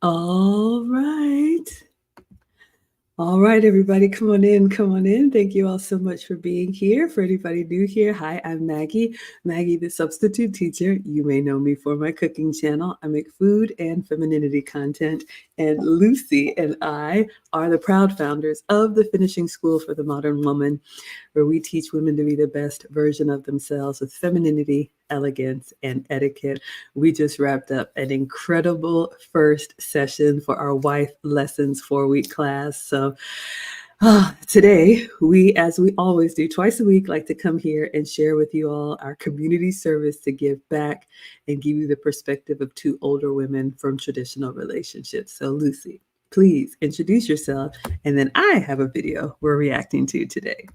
All right. All right, everybody, come on in, come on in. Thank you all so much for being here. For anybody new here, hi, I'm Maggie, the substitute teacher. You may know me for my cooking channel. I make food and femininity content. And Lucy and I are the proud founders of the Finishing School for the Modern Woman, where we teach women to be the best version of themselves with femininity, elegance, and etiquette. We just wrapped up an incredible first session for our Wife Lessons 4-week class. So today, we, as we always do twice a week, like to come here and share with you all our community service to give back and give you the perspective of two older women from traditional relationships. So Lucy, please introduce yourself. And then I have a video we're reacting to today.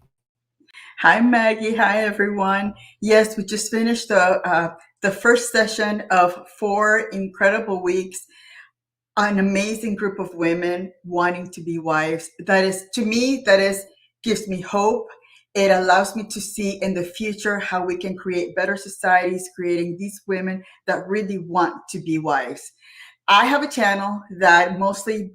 Hi, Maggie. Hi, everyone. Yes, we just finished the first session of 4 incredible weeks. An amazing group of women wanting to be wives. That is, to me, gives me hope. It allows me to see in the future how we can create better societies, creating these women that really want to be wives. I have a channel that mostly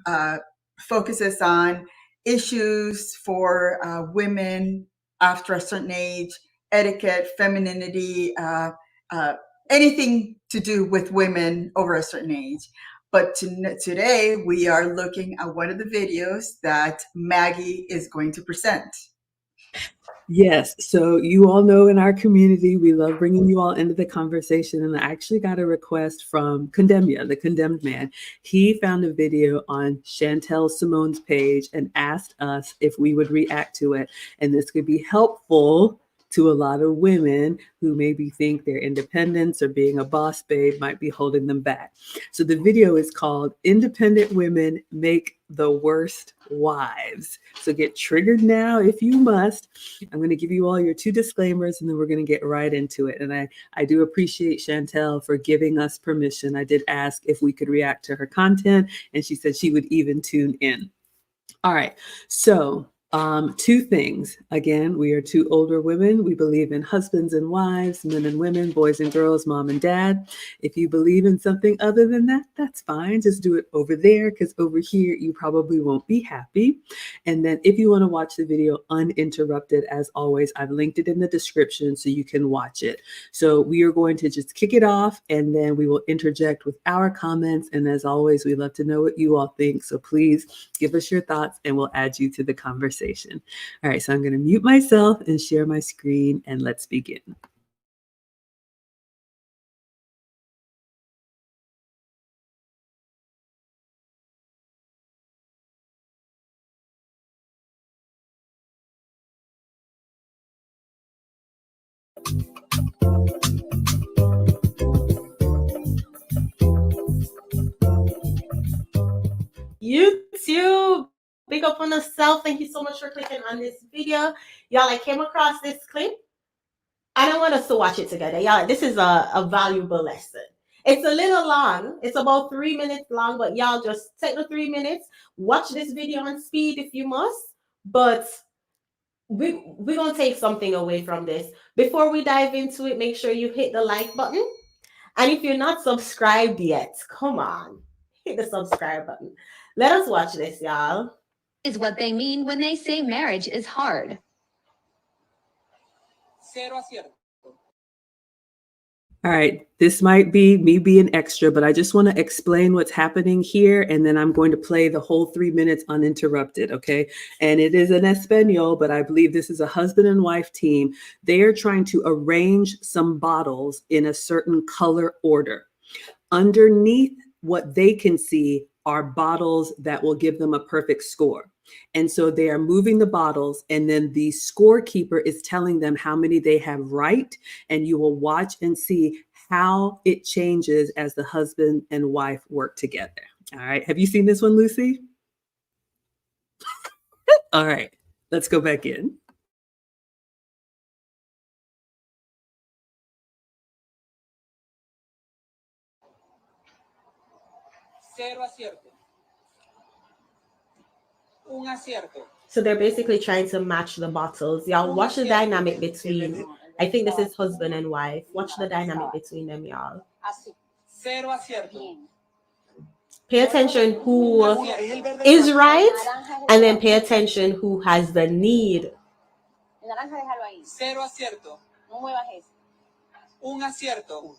focuses on issues for women after a certain age, etiquette, femininity, anything to do with women over a certain age. But today we are looking at one of the videos that Maggie is going to present. Yes. So you all know in our community, we love bringing you all into the conversation. And I actually got a request from Condemnedya, the condemned man. He found a video on Chantelle Simone's page and asked us if we would react to it. And this could be helpful to a lot of women who maybe think their independence or being a boss babe might be holding them back. So the video is called Independent Women Make the Worst Wives. So get triggered now if you must. I'm going to give you all your 2 disclaimers and then we're going to get right into it. And I do appreciate Chantelle for giving us permission. I did ask if we could react to her content and she said she would even tune in. All right. So 2 things. Again, we are 2 older women. We believe in husbands and wives, men and women, boys and girls, mom and dad. If you believe in something other than that, that's fine. Just do it over there because over here you probably won't be happy. And then if you want to watch the video uninterrupted, as always, I've linked it in the description so you can watch it. So we are going to just kick it off and then we will interject with our comments. And as always, we love to know what you all think. So please give us your thoughts and we'll add you to the conversation. All right, so I'm going to mute myself and share my screen and let's begin. YouTube, big up on yourself. Thank you so much for clicking on this video. Y'all, I came across this clip and I want us to watch it together. Y'all, this is a valuable lesson. It's a little long. It's about 3 minutes long, but y'all just take the 3 minutes, watch this video on speed if you must, but we're going to take something away from this. Before we dive into it, make sure you hit the like button. And if you're not subscribed yet, come on, hit the subscribe button. Let us watch this, y'all. Is what they mean when they say marriage is hard. All right, this might be me being extra, but I just want to explain what's happening here, and then I'm going to play the whole 3 minutes uninterrupted, okay? And it is in Espanol, but I believe this is a husband and wife team. They are trying to arrange some bottles in a certain color order. Underneath what they can see are bottles that will give them a perfect score. And so they are moving the bottles and then the scorekeeper is telling them how many they have right. And you will watch and see how it changes as the husband and wife work together. All right. Have you seen this one, Lucy? All right. Let's go back in. Cero acierto. Un acierto. So they're basically trying to match the bottles. Y'all watch the dynamic between, I think this is husband and wife. Watch the dynamic between them, y'all. Cero acierto. Pay attention who is right, and then pay attention who has the need. El naranja déjalo ahí. 0 acierto. No muevas eso. 1 acierto.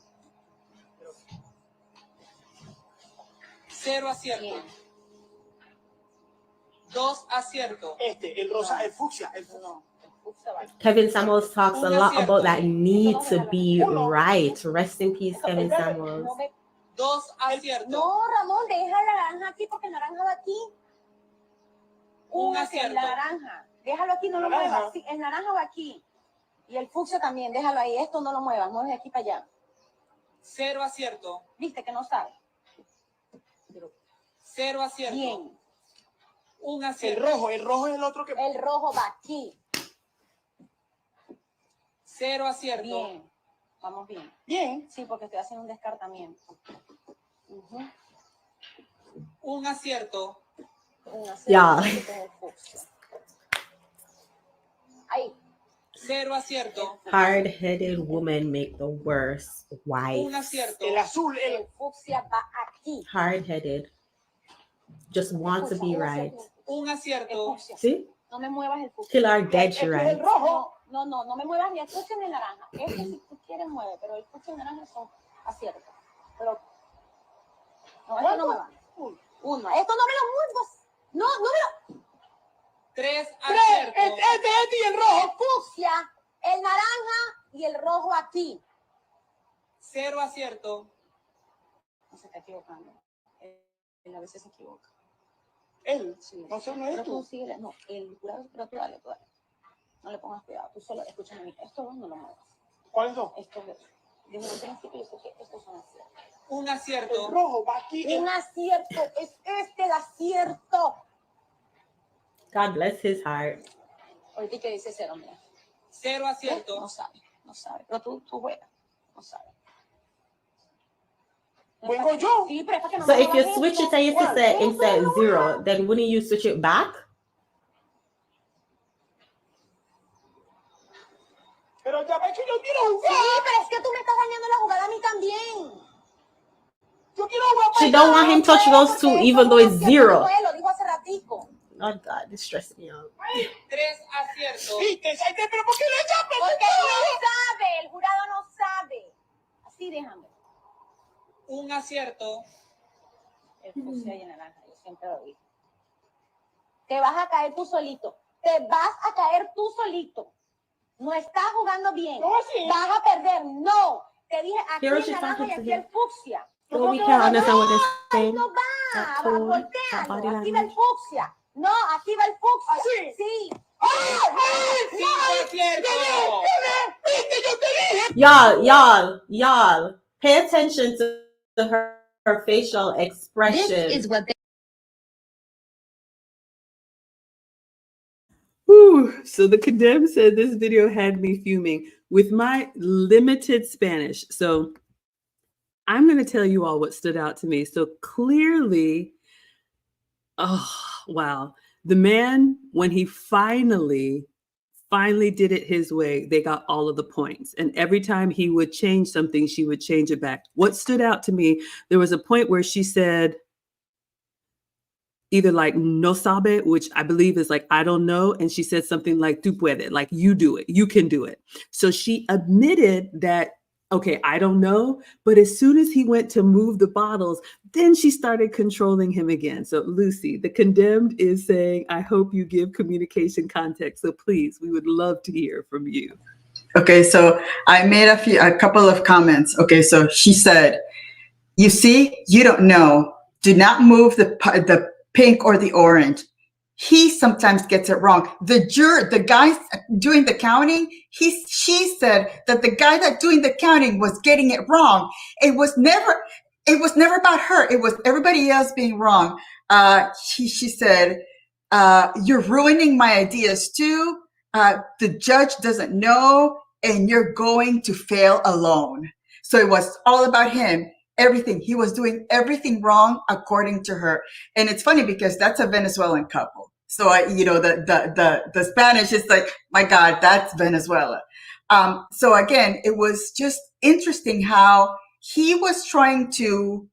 0 acierto. Bien. 2 acierto. El rosa, el fucsia. No, el fucsia va. Kevin Samuels talks a lot about that need to be right. Rest in peace, Kevin Samuels. 2 acierto. No, Ramón, deja el naranja aquí porque el naranja va aquí. Un hacia acierto. el naranja. Déjalo aquí, no lo Naranja. muevas. Sí, el naranja va aquí. Y el fucsia también, déjalo ahí. Esto no lo muevas, mueves de aquí para allá. 0 acierto. Viste que no sabe. 0 acierto. Bien. 1 El acierto. rojo es el otro que... El rojo va aquí. 0 acierto. Bien. Vamos bien. Bien. Sí, porque estoy haciendo un descartamiento. Ujú. 1 acierto. Ya. Ahí. 0 acierto. Hard-headed women make the worst 1 wives. acierto. El azul, El fucsia va aquí. Hard-headed. Just want to be right. 1 El acierto. fucsia. See? No me muevas el fucsia. Till our dead, el right? rojo. No me muevas ni el fucsia ni el naranja. Este si tú quieres mueve, pero el fucsia y el naranja son aciertos. Pero no, esto no me va. Uno. Esto no me lo muevas. No me lo. 3 Tres. acierto. Este y el rojo. El fucsia, el naranja y el rojo aquí. 0 acierto. No se está equivocando. Él a veces se equivoca. Él. Sí. No sé, no Pero es tú tú. sigue, no, el jurado, pero tú dale. No le pongas cuidado, tú solo escúchame a mí. Esto no lo muevas. ¿Cuáles dos? Esto desde el principio yo sé que estos son aciertos. 1 El acierto. rojo va aquí. Un acierto, es este el acierto. God bless his heart. Ahorita que dice 0, mira. 0 acierto. No sabe. Pero tú juegas, no sabe. Vengo yo. Sí, pero es para que no So me if you muevas switch esto. it and you set 0, then wouldn't you switch it back? Pero ya ves que yo quiero Sí, jugar. pero es que tú me estás dañando la jugada a mí también. Yo quiero jugar. She don't want him touch those two, even though it's 0. Lo dijo hace ratico. Oh God, this stresses me out. 3 acierto. Sí, pero ¿por qué le echas? Porque no sabe, el jurado no sabe. Así déjame. 1 acierto. El fucsia y el naranja, yo siempre lo digo. Te vas a caer tú solito. Te vas a caer tú solito. No estás jugando bien. No, así. Vas a perder. No. Te dije aquí Here el she's naranja talking y to aquí him. el fucsia. Well, we can't understand what they're Ahí saying. no That va. tone, that Voltealo. body Aquí va el language. fucsia. No, aquí va el fucsia. ¿Así? Sí. 5 acierto. Y'all, pay attention to her facial expression. This is what they Whew. So the Condemned said this video had me fuming with my limited Spanish. So I'm going to tell you all what stood out to me. So clearly, oh, wow. The man, when he finally did it his way, they got all of the points. And every time he would change something, she would change it back. What stood out to me, there was a point where she said, either like no sabe, which I believe is like, I don't know. And she said something like, tú puedes, like you do it, you can do it. So she admitted that, okay, I don't know. But as soon as he went to move the bottles, then she started controlling him again. So Lucy, the Condemned is saying, I hope you give communication context. So please, we would love to hear from you. Okay, so I made a couple of comments. Okay, so she said, you see, you don't know. Do not move the pink or the orange. He sometimes gets it wrong. The guy doing the counting, she said that the guy that doing the counting was getting it wrong. It was never about her. It was everybody else being wrong. She said, you're ruining my ideas too. The judge doesn't know, and you're going to fail alone. So it was all about him. Everything. He was doing everything wrong according to her. And it's funny because that's a Venezuelan couple. So the Spanish is like, my God, that's Venezuela. So again, it was just interesting how he was trying to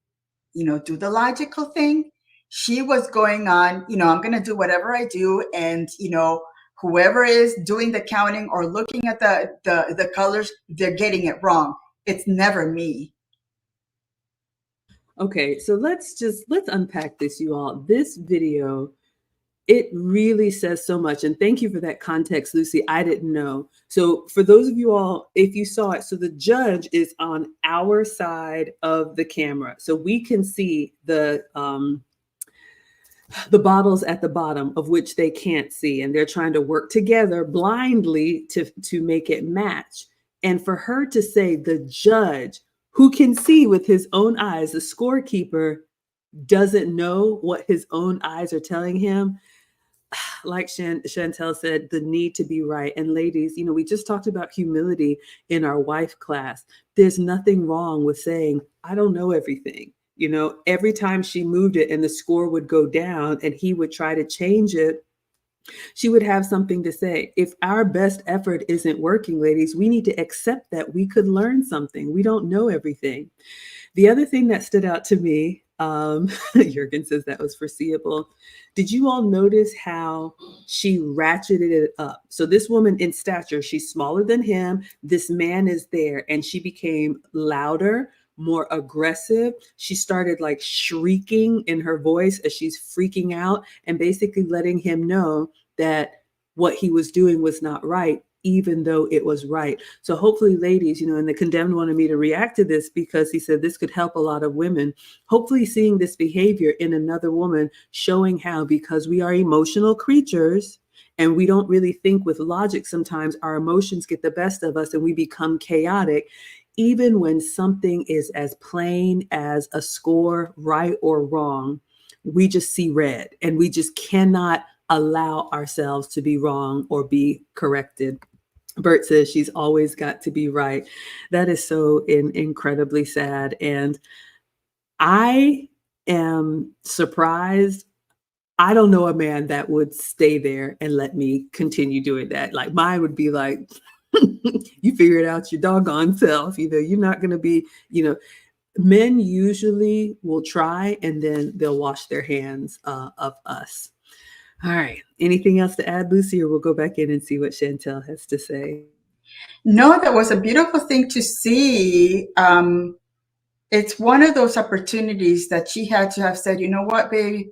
do the logical thing. She was going on, I'm going to do whatever I do. And, whoever is doing the counting or looking at the colors, they're getting it wrong. It's never me. Okay, so let's unpack this, you all. This video, it really says so much. And thank you for that context, Lucy. I didn't know. So for those of you all, if you saw it, so the judge is on our side of the camera. So we can see the bottles at the bottom, of which they can't see. And they're trying to work together blindly to make it match. And for her to say the judge, who can see with his own eyes, the scorekeeper, doesn't know what his own eyes are telling him. Like Chantelle said, the need to be right. And ladies, we just talked about humility in our wife class. There's nothing wrong with saying, I don't know everything. Every time she moved it and the score would go down and he would try to change it, she would have something to say. If our best effort isn't working, ladies, we need to accept that we could learn something. We don't know everything. The other thing that stood out to me, Jurgen says that was foreseeable. Did you all notice how she ratcheted it up? So this woman in stature, she's smaller than him. This man is there, and she became louder, more aggressive. She started like shrieking in her voice as she's freaking out and basically letting him know that what he was doing was not right, even though it was right. So hopefully, ladies, and the Condemned wanted me to react to this because he said this could help a lot of women. Hopefully seeing this behavior in another woman, showing how, because we are emotional creatures and we don't really think with logic sometimes, our emotions get the best of us and we become chaotic. Even when something is as plain as a score, right or wrong, we just see red and we just cannot allow ourselves to be wrong or be corrected. Bert says she's always got to be right. That is so incredibly sad. And I am surprised. I don't know a man that would stay there and let me continue doing that. Like mine would be like, you figure it out your doggone self. You're not going to be, men usually will try and then they'll wash their hands of us. All right. Anything else to add, Lucy, or we'll go back in and see what Chantelle has to say? No, that was a beautiful thing to see. It's one of those opportunities that she had to have said, you know what, baby,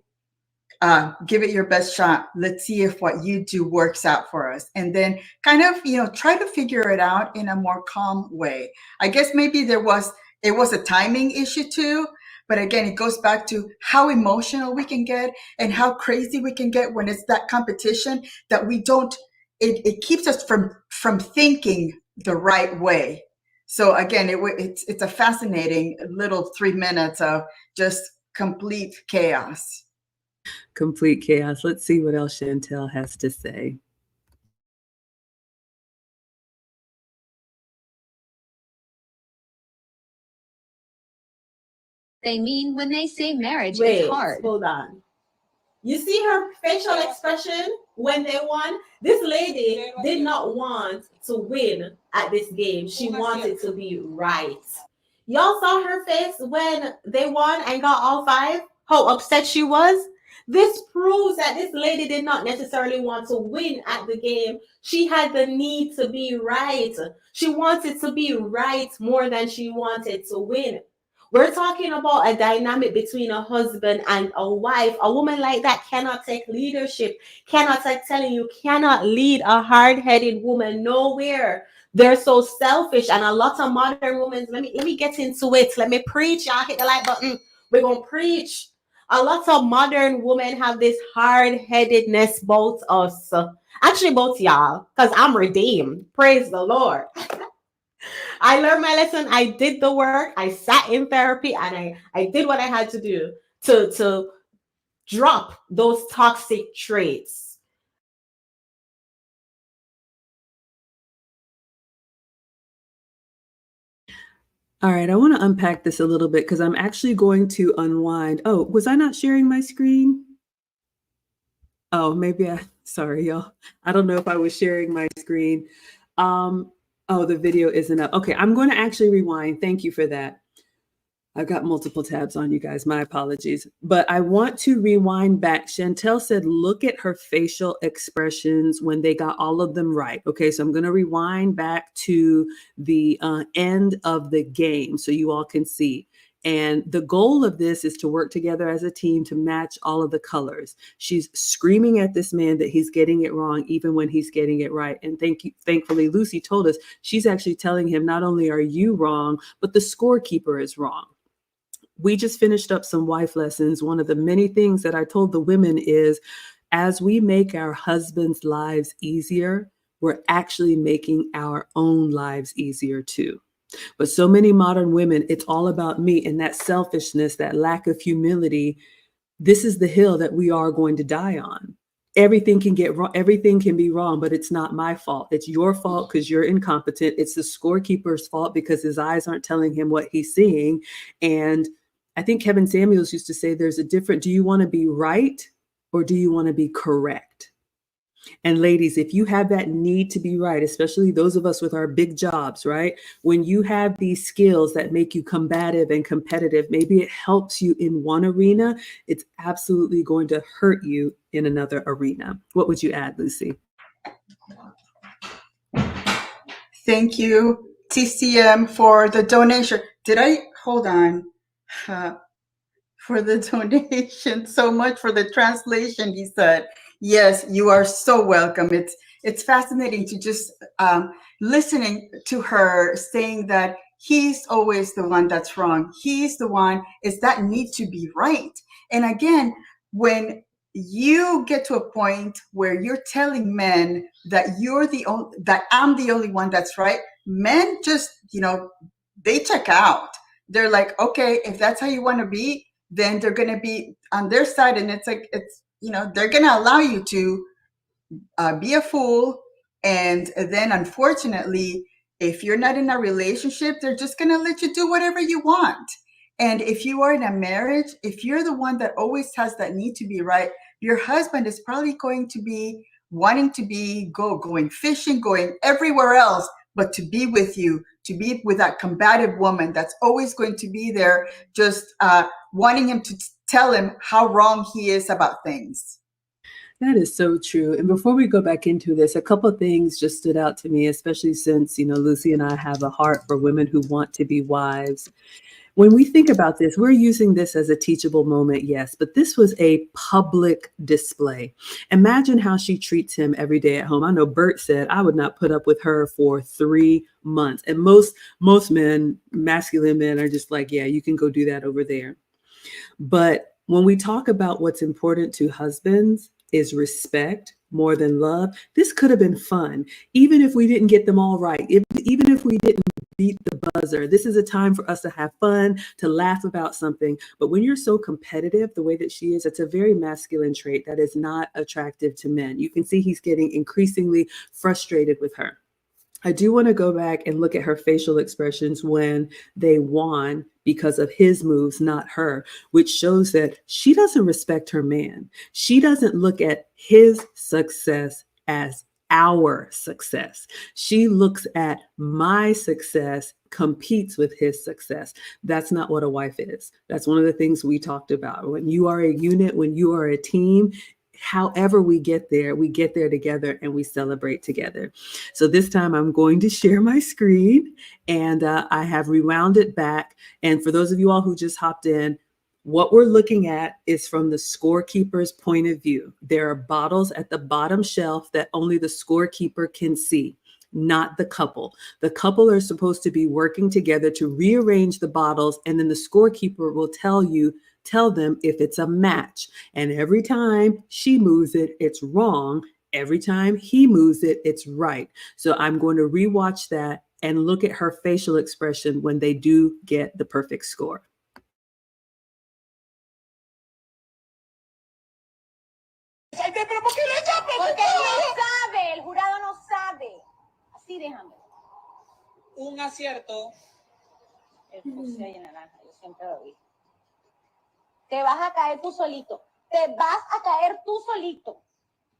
give it your best shot. Let's see if what you do works out for us. And then kind of, try to figure it out in a more calm way. I guess maybe it was a timing issue too. But again, it goes back to how emotional we can get and how crazy we can get when it's that competition that we don't, it keeps us from thinking the right way. So again, it's a fascinating little 3 minutes of just complete chaos. Complete chaos. Let's see what else Chantelle has to say. They mean when they say marriage Wait, is hard. hold on. You see her facial expression when they won? This lady did not want to win at this game. She wanted to be right. Y'all saw her face when they won and got all 5? How upset she was? This proves that this lady did not necessarily want to win at the game. She had the need to be right. She wanted to be right more than she wanted to win. We're talking about a dynamic between a husband and a wife. A woman like that cannot take leadership, cannot take telling you, cannot lead a hard-headed woman nowhere. They're so selfish, and a lot of modern women, let me get into it. Let me preach. Y'all hit the like button. We're going to preach. A lot of modern women have this hard-headedness, both us. Actually, both y'all, because I'm redeemed. Praise the Lord. I learned my lesson. I did the work. I sat in therapy and I did what I had to do to drop those toxic traits. All right, I want to unpack this a little bit because I'm actually going to unwind. Oh, was I not sharing my screen? Oh, sorry, y'all. I don't know if I was sharing my screen. Oh, the video isn't up. Okay, I'm going to actually rewind. Thank you for that. I've got multiple tabs on you guys. My apologies. But I want to rewind back. Chantelle said, look at her facial expressions when they got all of them right. Okay, so I'm going to rewind back to the end of the game so you all can see. And the goal of this is to work together as a team to match all of the colors. She's screaming at this man that he's getting it wrong, even when he's getting it right. And thankfully, Lucy told us she's actually telling him, not only are you wrong, but the scorekeeper is wrong. We just finished up some wife lessons. One of the many things that I told the women is, as we make our husbands' lives easier, we're actually making our own lives easier too. But so many modern women, it's all about me, and that selfishness, that lack of humility. This is the hill that we are going to die on. Everything can get wrong. Everything can be wrong, but it's not my fault. It's your fault because you're incompetent. It's the scorekeeper's fault because his eyes aren't telling him what he's seeing. And I think Kevin Samuels used to say there's a difference. Do you want to be right or do you want to be correct? And ladies, if you have that need to be right, especially those of us with our big jobs, right? When you have these skills that make you combative and competitive, maybe it helps you in one arena, it's absolutely going to hurt you in another arena. What would you add, Lucy? Thank you, TCM, for the donation. Hold on. For the donation, so much for the translation, he said. Yes, you are so welcome. It's fascinating to just listening to her saying that he's always the one that's wrong. He's the one, it's that need to be right. And again, when you get to a point where you're telling men that that I'm the only one that's right, men just, they check out. They're like, okay, if that's how you want to be, then they're going to be on their side. And it's like, they're going to allow you to be a fool. And then unfortunately, if you're not in a relationship, they're just going to let you do whatever you want. And if you are in a marriage, if you're the one that always has that need to be right, your husband is probably going to be wanting to be going fishing, going everywhere else, but to be with you, to be with that combative woman that's always going to be there, just wanting him to tell him how wrong he is about things. That is so true. And before we go back into this, a couple of things just stood out to me, especially since, Lucy and I have a heart for women who want to be wives. When we think about this, we're using this as a teachable moment, yes, but this was a public display. Imagine how she treats him every day at home. I know Bert said, I would not put up with her for 3 months. And most men, masculine men, are just like, yeah, you can go do that over there. But when we talk about what's important to husbands is respect more than love, this could have been fun, even if we didn't get them all right, even if we didn't beat the buzzer. This is a time for us to have fun, to laugh about something. But when you're so competitive the way that she is, it's a very masculine trait that is not attractive to men. You can see he's getting increasingly frustrated with her. I do want to go back and look at her facial expressions when they won because of his moves, not her, which shows that she doesn't respect her man. She doesn't look at his success as our success. She looks at my success, competes with his success. That's not what a wife is. That's one of the things we talked about. When you are a unit, when you are a team, however we get there together and we celebrate together. So this time I'm going to share my screen, and I have rewound it back. And for those of you all who just hopped in, what we're looking at is from the scorekeeper's point of view. There are bottles at the bottom shelf that only the scorekeeper can see, not the couple. The couple are supposed to be working together to rearrange the bottles, and then the scorekeeper will tell them if it's a match. And every time she moves it, it's wrong. Every time he moves it, it's right. So I'm going to rewatch that and look at her facial expression when they do get the perfect score. Pero ¿por qué le llaman? Porque no sabe, el jurado no sabe. Así déjame. Un acierto. El puse ahí en naranja, yo siempre lo vi. Te vas a caer tú solito. Te vas a caer tú solito.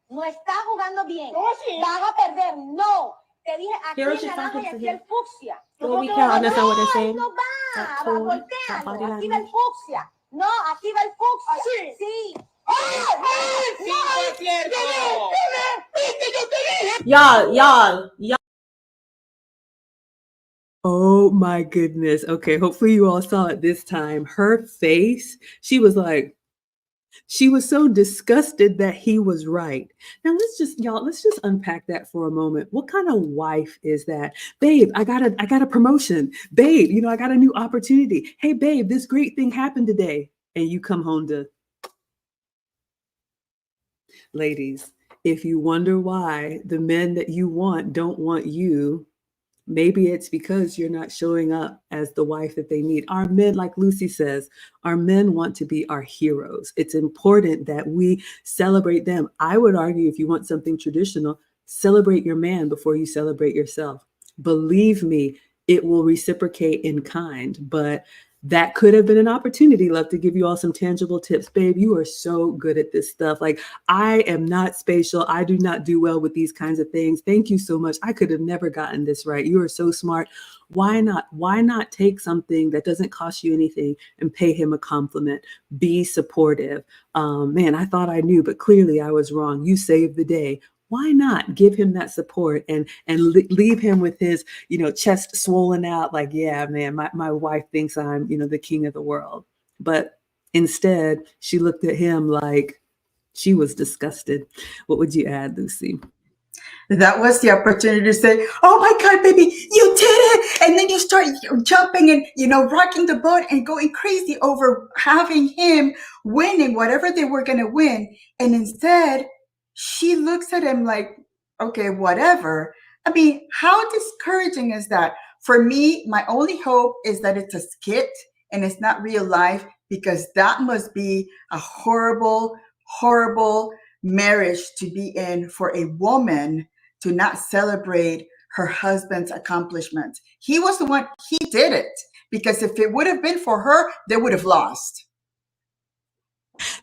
No estás jugando bien. ¿Cómo así? Vas a perder. No. Te dije aquí Hero el should naranja find y him aquí el fucsia. Well, we can't understand what they're saying. No That va, tone, that voltealo. body Aquí va el language. fucsia. No, aquí va el fucsia. ¿Así? Sí. Sí, fue cierto. ¿Viste? Yo te dije. Y'all. Oh my goodness. Okay, hopefully you all saw it this time. Her face, she was so disgusted that he was right. Now let's just unpack that for a moment. What kind of wife is that? Babe, I got a promotion. Babe, I got a new opportunity. Hey babe, this great thing happened today. And you come home to ladies, if you wonder why the men that you want don't want you, maybe it's because you're not showing up as the wife that they need. Our men, like Lucy says, our men want to be our heroes. It's important that we celebrate them. I would argue if you want something traditional, celebrate your man before you celebrate yourself. Believe me, it will reciprocate in kind, but that could have been an opportunity. Love to give you all some tangible tips. Babe, you are so good at this stuff. Like, I am not spatial. I do not do well with these kinds of things. Thank you so much. I could have never gotten this right. You are so smart. Why not? Why not take something that doesn't cost you anything and pay him a compliment? Be supportive. Man, I thought I knew, but clearly I was wrong. You saved the day. Why not give him that support and leave him with his, chest swollen out like, yeah, man, my wife thinks I'm, the king of the world. But instead, she looked at him like she was disgusted. What would you add, Lucy? That was the opportunity to say, oh my God, baby, you did it. And then you start jumping and, rocking the boat and going crazy over having him winning whatever they were going to win. And instead, she looks at him like, okay, whatever. I mean, how discouraging is that? For me, my only hope is that it's a skit and it's not real life, because that must be a horrible, horrible marriage to be in for a woman to not celebrate her husband's accomplishments. He was the one, he did it. Because if it would have been for her, they would have lost.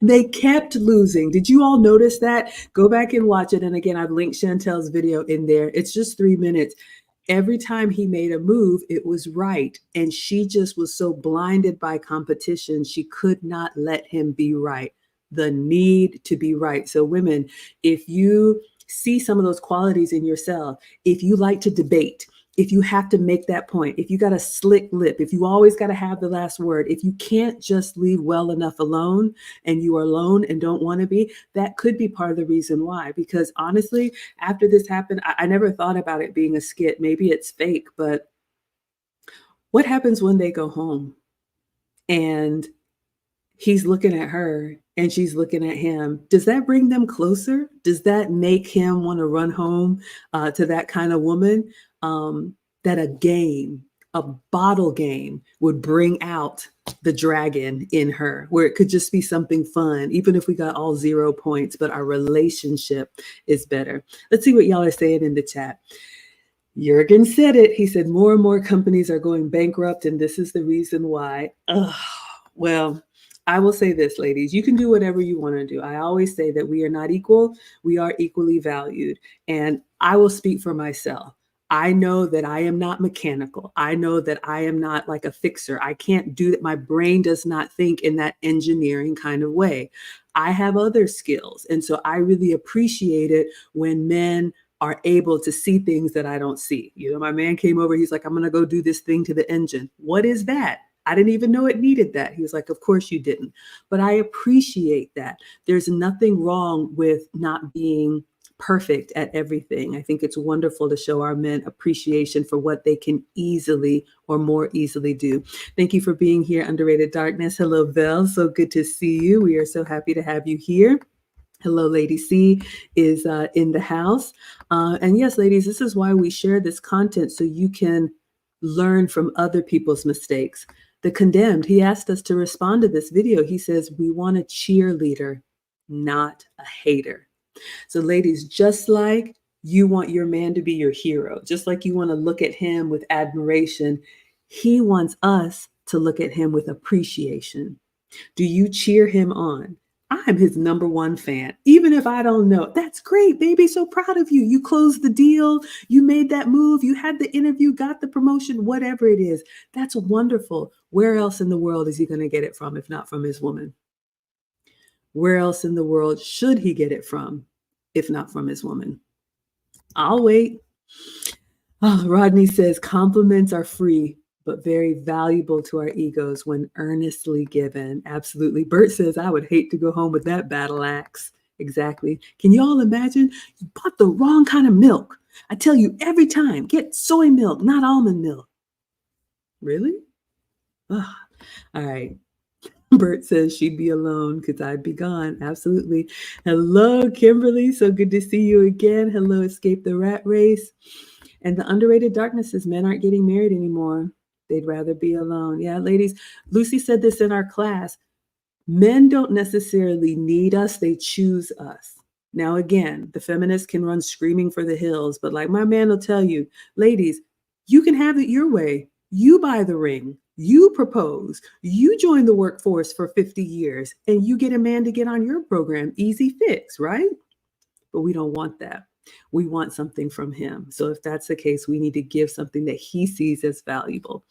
They kept losing. Did you all notice that? Go back and watch it. And again, I've linked Chantelle's video in there. It's just 3 minutes. Every time he made a move, it was right. And she just was so blinded by competition, she could not let him be right. The need to be right. So women, if you see some of those qualities in yourself, if you like to debate, if you have to make that point, if you got a slick lip, if you always got to have the last word, if you can't just leave well enough alone and you are alone and don't want to be, that could be part of the reason why. Because honestly, after this happened, I never thought about it being a skit. Maybe it's fake, but what happens when they go home and he's looking at her and she's looking at him? Does that bring them closer? Does that make him want to run home to that kind of woman? That a bottle game would bring out the dragon in her, where it could just be something fun, even if we got all 0 points, but our relationship is better. Let's see what y'all are saying in the chat. Jurgen said it. He said more and more companies are going bankrupt, and this is the reason why. Well, I will say this, ladies, you can do whatever you want to do. I always say that we are not equal. We are equally valued. And I will speak for myself. I know that I am not mechanical. I know that I am not like a fixer. I can't do that. My brain does not think in that engineering kind of way. I have other skills. And so I really appreciate it when men are able to see things that I don't see. My man came over, he's like, I'm going to go do this thing to the engine. What is that? I didn't even know it needed that. He was like, of course you didn't. But I appreciate that. There's nothing wrong with not being perfect at everything. I think it's wonderful to show our men appreciation for what they can easily or more easily do. Thank you for being here, Underrated Darkness. Hello, Vel. So good to see you. We are so happy to have you here. Hello, Lady C is in the house. And yes, ladies, this is why we share this content, so you can learn from other people's mistakes. The Condemned, he asked us to respond to this video. He says, we want a cheerleader, not a hater. So ladies, just like you want your man to be your hero, just like you want to look at him with admiration, he wants us to look at him with appreciation. Do you cheer him on? I'm his #1 fan. Even if I don't know, that's great, baby. So proud of you. You closed the deal. You made that move. You had the interview, got the promotion, whatever it is. That's wonderful. Where else in the world is he going to get it from if not from his woman? Where else in the world should he get it from if not from his woman? I'll wait. Oh, Rodney says compliments are free, but very valuable to our egos when earnestly given. Absolutely. Bert says, I would hate to go home with that battle axe. Exactly. Can you all imagine? You bought the wrong kind of milk. I tell you every time, get soy milk, not almond milk. Really? Oh, all right. Bert says she'd be alone because I'd be gone. Absolutely. Hello, Kimberly. So good to see you again. Hello, Escape the Rat Race. And the underrated darkness is men aren't getting married anymore. They'd rather be alone. Yeah, ladies, Lucy said this in our class. Men don't necessarily need us, they choose us. Now, again, the feminists can run screaming for the hills, but like my man will tell you, ladies, you can have it your way. You buy the ring, you propose, you join the workforce for 50 years, and you get a man to get on your program. Easy fix, right? But we don't want that. We want something from him. So if that's the case, we need to give something that he sees as valuable.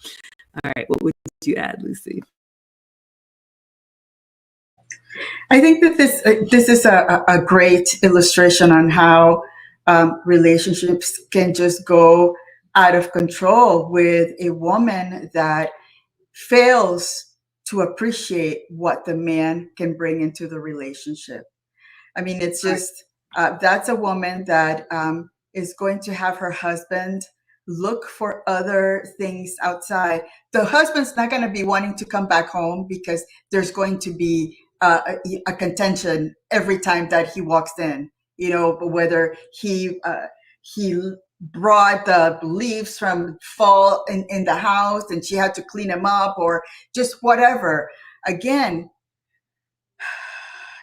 All right, what would you add, Lucy? I think that this is a great illustration on how relationships can just go out of control with a woman that fails to appreciate what the man can bring into the relationship. I mean, it's just that's a woman that is going to have her husband look for other things outside. The husband's not going to be wanting to come back home because there's going to be a contention every time that he walks in. You know, whether he brought the leaves from fall in the house and she had to clean them up or just whatever. Again,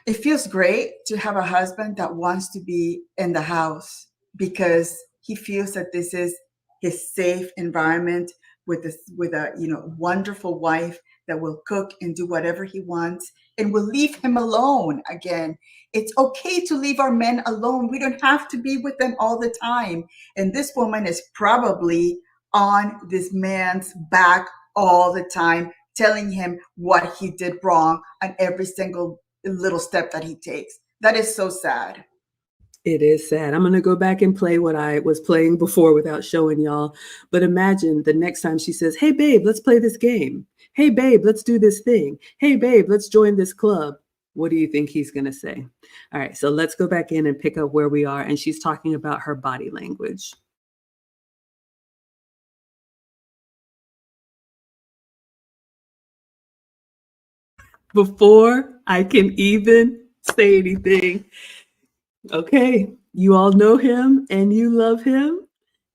it feels great to have a husband that wants to be in the house because he feels that this is his safe environment with a wonderful wife that will cook and do whatever he wants and will leave him alone. Again, it's okay to leave our men alone. We don't have to be with them all the time. And this woman is probably on this man's back all the time, telling him what he did wrong on every single little step that he takes. That is so sad. It is sad. I'm going to go back and play what I was playing before without showing y'all. But imagine the next time she says, hey, babe, let's play this game. Hey, babe, let's do this thing. Hey, babe, let's join this club. What do you think he's going to say? All right, so let's go back in and pick up where we are. And she's talking about her body language. Before I can even say anything, okay, you all know him and you love him.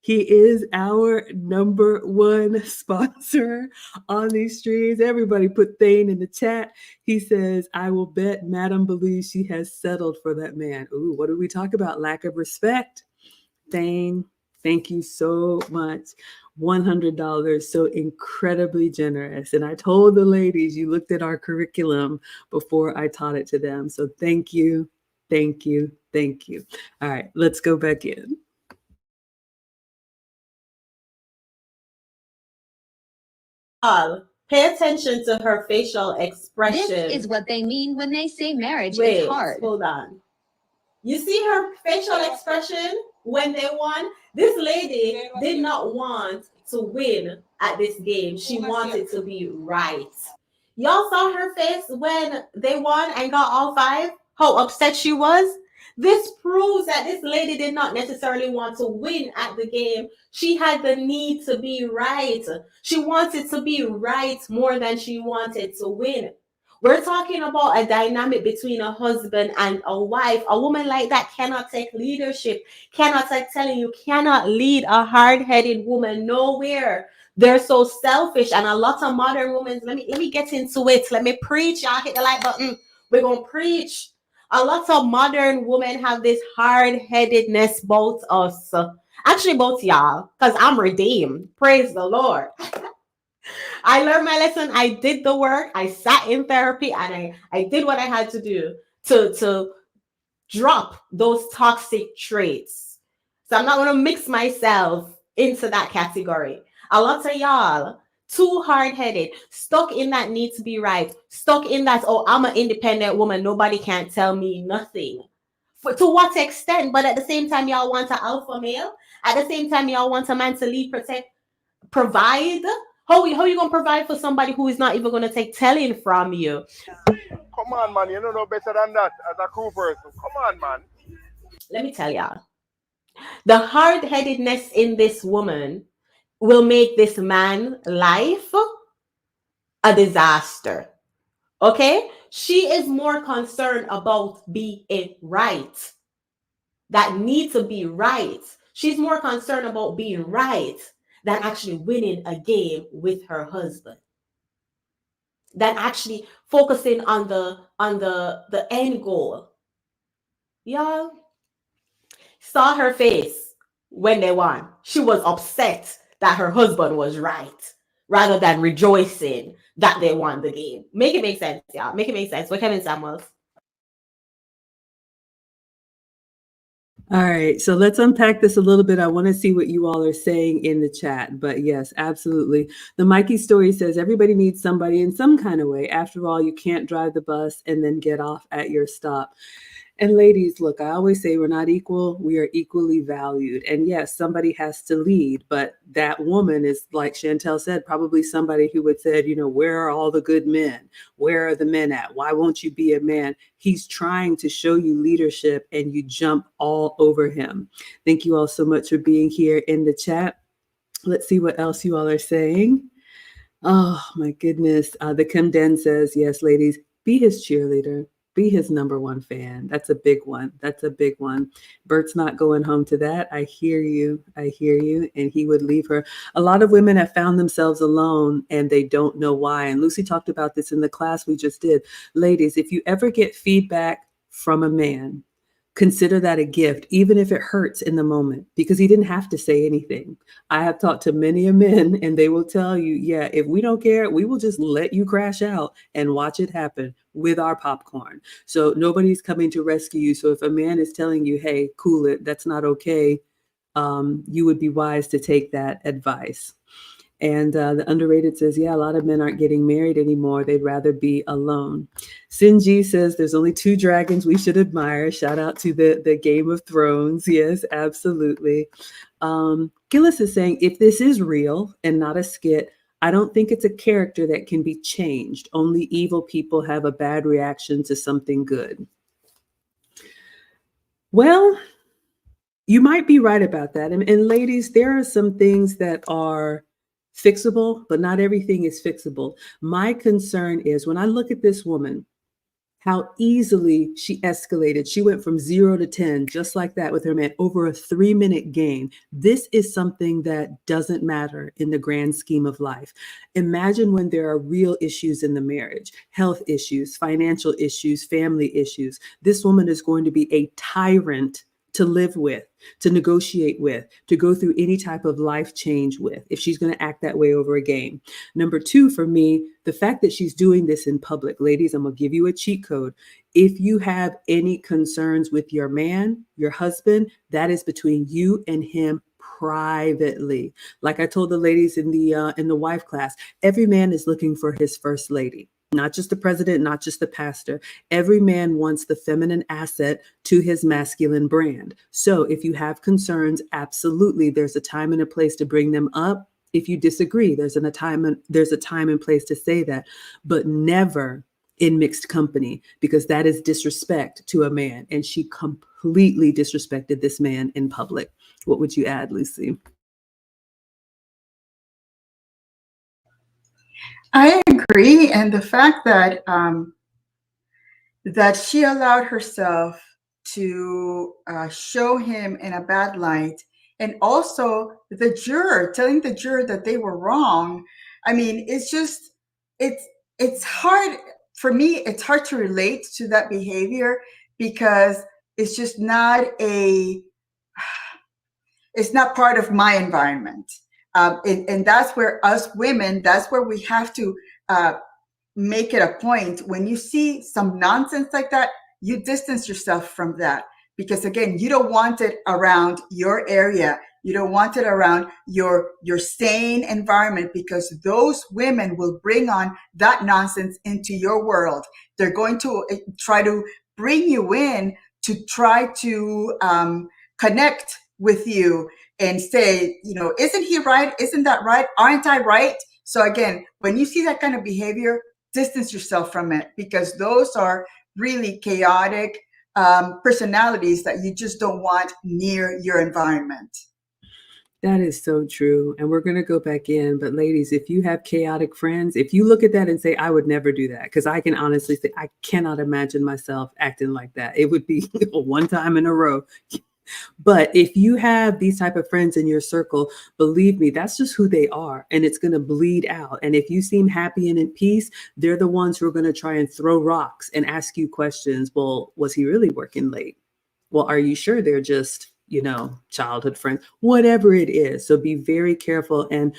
He is our #1 sponsor on these streams. Everybody put Thane in the chat. He says, I will bet Madam believes she has settled for that man. Ooh, what did we talk about? Lack of respect. Thane, thank you so much. $100, so incredibly generous. And I told the ladies, you looked at our curriculum before I taught it to them. So thank you, thank you, thank you. All right, let's go back in. Pay attention to her facial expression. This is what they mean when they say marriage Wait, is hard. hold on. You see her facial expression when they won? This lady did not want to win at this game. She wanted to be right. Y'all saw her face when they won and got all 5? How upset she was? This proves that this lady did not necessarily want to win at the game. She had the need to be right. She wanted to be right more than she wanted to win. We're talking about a dynamic between a husband and a wife. A woman like that cannot take leadership, cannot take telling you, cannot lead a hard-headed woman nowhere. They're so selfish, and a lot of modern women, let me get into it. Let me preach. Y'all hit the like button. We're going to preach. A lot of modern women have this hard-headedness about us. Actually, about y'all, because I'm redeemed. Praise the Lord. I learned my lesson. I did the work. I sat in therapy and I did what I had to do to drop those toxic traits. So I'm not going to mix myself into that category. A lot of y'all too hard-headed, stuck in that need to be right, stuck in that, oh, I'm an independent woman, nobody can tell me nothing. To what extent? But at the same time, y'all want an alpha male. At the same time, y'all want a man to lead, protect, provide. How you gonna provide for somebody who is not even gonna take telling from you? Come on, man. You don't know better than that as a crew person. Come on, man. Let me tell y'all, the hard-headedness in this woman will make this man life a disaster. Okay? She is more concerned about being right. That need to be right. She's more concerned about being right than actually winning a game with her husband. Than actually focusing on the end goal. Y'all saw her face when they won. She was upset that her husband was right rather than rejoicing that they won the game. Make it make sense, y'all. Make it make sense. We're Kevin Samuels. All right, so let's unpack this a little bit. I want to see what you all are saying in the chat, but yes, absolutely. The Mikey story says everybody needs somebody in some kind of way. After all, you can't drive the bus and then get off at your stop. And ladies, look, I always say we're not equal. We are equally valued. And yes, somebody has to lead, but that woman is, like Chantelle said, probably somebody who would said, you know, where are all the good men? Where are the men at? Why won't you be a man? He's trying to show you leadership and you jump all over him. Thank you all so much for being here in the chat. Let's see what else you all are saying. Oh my goodness. The Condemned says, yes, ladies, be his cheerleader. Be his number one fan. That's a big one. That's a big one. Bert's not going home to that. I hear you. I hear you. And he would leave her. A lot of women have found themselves alone and they don't know why. And Lucy talked about this in the class we just did. Ladies, if you ever get feedback from a man, consider that a gift, even if it hurts in the moment, because he didn't have to say anything. I have talked to many men and they will tell you, yeah, if we don't care, we will just let you crash out and watch it happen with our popcorn. So nobody's coming to rescue you. So if a man is telling you, hey, cool it, that's not okay, you would be wise to take that advice. And the Underrated says, yeah, a lot of men aren't getting married anymore. They'd rather be alone. Sinji says there's only 2 dragons we should admire. Shout out to the Game of Thrones. Yes, absolutely. Gillis is saying, if this is real and not a skit, I don't think it's a character that can be changed. Only evil people have a bad reaction to something good. Well, you might be right about that. And ladies, there are some things that are fixable, but not everything is fixable. My concern is when I look at this woman, how easily she escalated. She went from 0 to 10, just like that with her man, over a 3-minute game. This is something that doesn't matter in the grand scheme of life. Imagine when there are real issues in the marriage, health issues, financial issues, family issues. This woman is going to be a tyrant to live with, to negotiate with, to go through any type of life change with, if she's going to act that way over a game. Number 2, for me, the fact that she's doing this in public. Ladies, I'm going to give you a cheat code. If you have any concerns with your man, your husband, that is between you and him privately. Like I told the ladies in the wife class, every man is looking for his first lady. Not just the president, not just the pastor. Every man wants the feminine asset to his masculine brand. So if you have concerns, absolutely, there's a time and a place to bring them up. If you disagree, there's a time and place to say that, but never in mixed company, because that is disrespect to a man. And she completely disrespected this man in public. What would you add, Lucy? I agree, and the fact that that she allowed herself to show him in a bad light, and also telling the juror that they were wrong. I mean, it's hard for me. It's hard to relate to that behavior because it's just not it's not part of my environment. And that's where us women, that's where we have to make it a point. When you see some nonsense like that, you distance yourself from that. Because again, you don't want it around your area. You don't want it around your sane environment, because those women will bring on that nonsense into your world. They're going to try to bring you in to try to connect with you and say, isn't he right? Isn't that right? Aren't I right? So again, when you see that kind of behavior, distance yourself from it, because those are really chaotic personalities that you just don't want near your environment. That is so true. And we're going to go back in. But ladies, if you have chaotic friends, if you look at that and say, I would never do that, because I can honestly say, I cannot imagine myself acting like that. It would be one time in a row. But if you have these type of friends in your circle, believe me, that's just who they are, and it's going to bleed out. And if you seem happy and at peace, they're the ones who are going to try and throw rocks and ask you questions. Well, was he really working late? Well, are you sure they're just, childhood friends, whatever it is. So be very careful. And,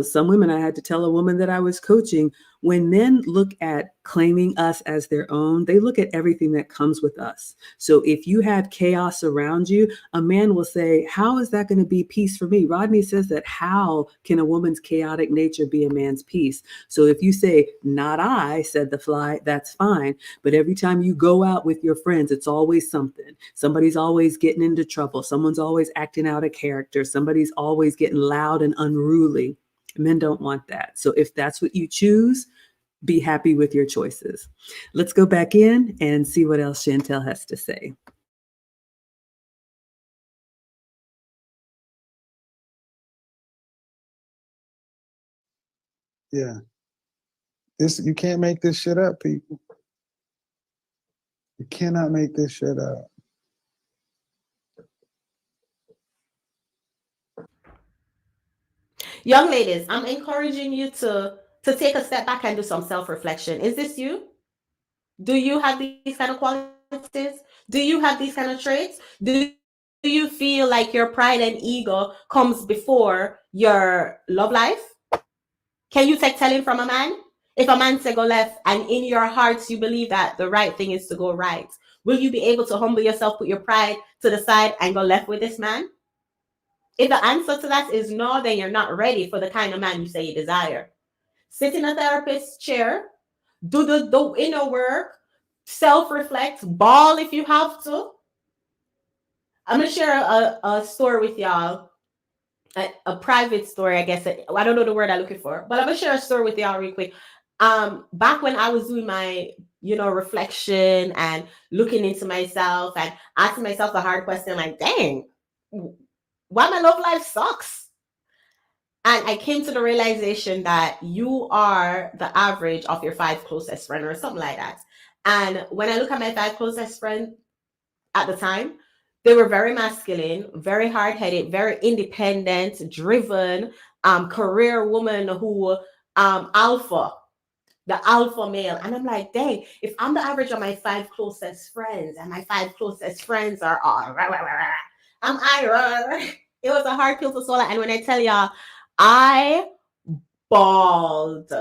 some women, I had to tell a woman that I was coaching, when men look at claiming us as their own, they look at everything that comes with us. So if you have chaos around you, a man will say, how is that going to be peace for me? Rodney says that, how can a woman's chaotic nature be a man's peace? So if you say, not I, said the fly, that's fine. But every time you go out with your friends, it's always something. Somebody's always getting into trouble. Someone's always acting out of character. Somebody's always getting loud and unruly. Men don't want that. So if that's what you choose, be happy with your choices. Let's go back in and see what else Chantelle has to say. Yeah. You can't make this shit up, people. You cannot make this shit up. Young ladies, I'm encouraging you to take a step back and do some self-reflection. Is this you? Do you have these kind of qualities? Do you have these kind of traits? Do you feel like your pride and ego comes before your love life? Can you take telling from a man? If a man say go left and in your hearts you believe that the right thing is to go right, will you be able to humble yourself, put your pride to the side and go left with this man? If the answer to that is no, then you're not ready for the kind of man you say you desire. Sit in a therapist's chair, do the inner work, self-reflect, bawl if you have to. I'm going to share a story with y'all, a private story, I guess. I don't know the word I'm looking for, but I'm going to share a story with y'all real quick. Back when I was doing my, reflection and looking into myself and asking myself the hard question, like, dang, why my love life sucks. And I came to the realization that you are the average of your 5 closest friends or something like that. And when I look at my 5 closest friends at the time, they were very masculine, very hard-headed, very independent, driven, career woman who the alpha male. And I'm like, dang, if I'm the average of my 5 closest friends and my 5 closest friends are all am I? It was a hard pill to swallow. And when I tell y'all, I bawled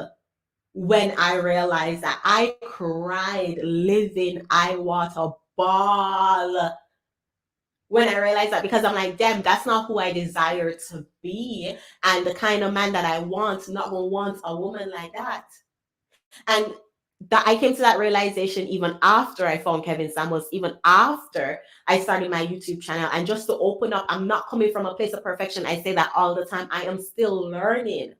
when I realized that. I cried living eye water, bawl when I realized that, because I'm like, damn, that's not who I desire to be. And the kind of man that I want, not gonna want a woman like that. And that I came to that realization even after I found Kevin Samuels, even after I started my YouTube channel. And just to open up, I'm not coming from a place of perfection. I say that all the time. I am still learning.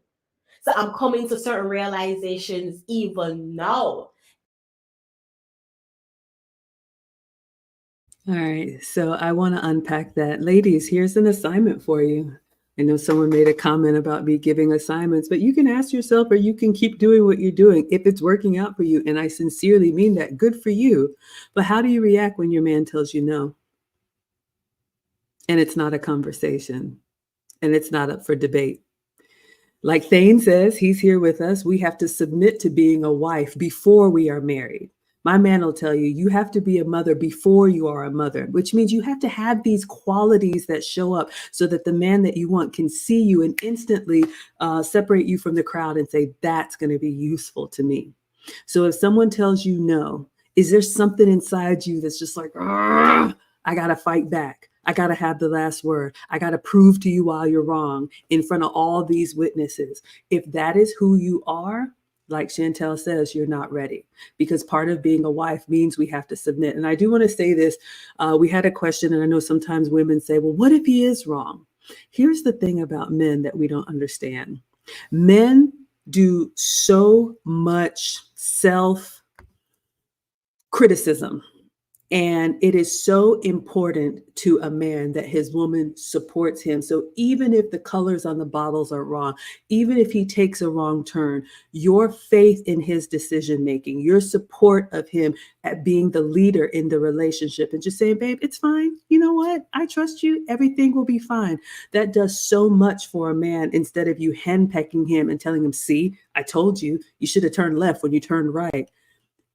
So I'm coming to certain realizations even now. All right. So I want to unpack that. Ladies, here's an assignment for you. I know someone made a comment about me giving assignments, but you can ask yourself, or you can keep doing what you're doing if it's working out for you. And I sincerely mean that. Good for you. But how do you react when your man tells you no? And it's not a conversation, and it's not up for debate. Like Thane says, he's here with us. We have to submit to being a wife before we are married. My man will tell you, you have to be a mother before you are a mother, which means you have to have these qualities that show up so that the man that you want can see you and instantly separate you from the crowd and say, that's going to be useful to me. So if someone tells you no, Is there something inside you that's just like, I got to fight back? I got to have the last word. I got to prove to you why you're wrong in front of all these witnesses. If that is who you are, like Chantelle says, you're not ready, because part of being a wife means we have to submit. And I do want to say this. We had a question, and I know sometimes women say, well, what if he is wrong? Here's the thing about men that we don't understand. Men do so much self-criticism. And it is so important to a man that his woman supports him. So even if the colors on the bottles are wrong, even if he takes a wrong turn, your faith in his decision making, your support of him at being the leader in the relationship, and just saying, babe, it's fine. You know what? I trust you. Everything will be fine. That does so much for a man, instead of you henpecking him and telling him, see, I told you, you should have turned left when you turned right.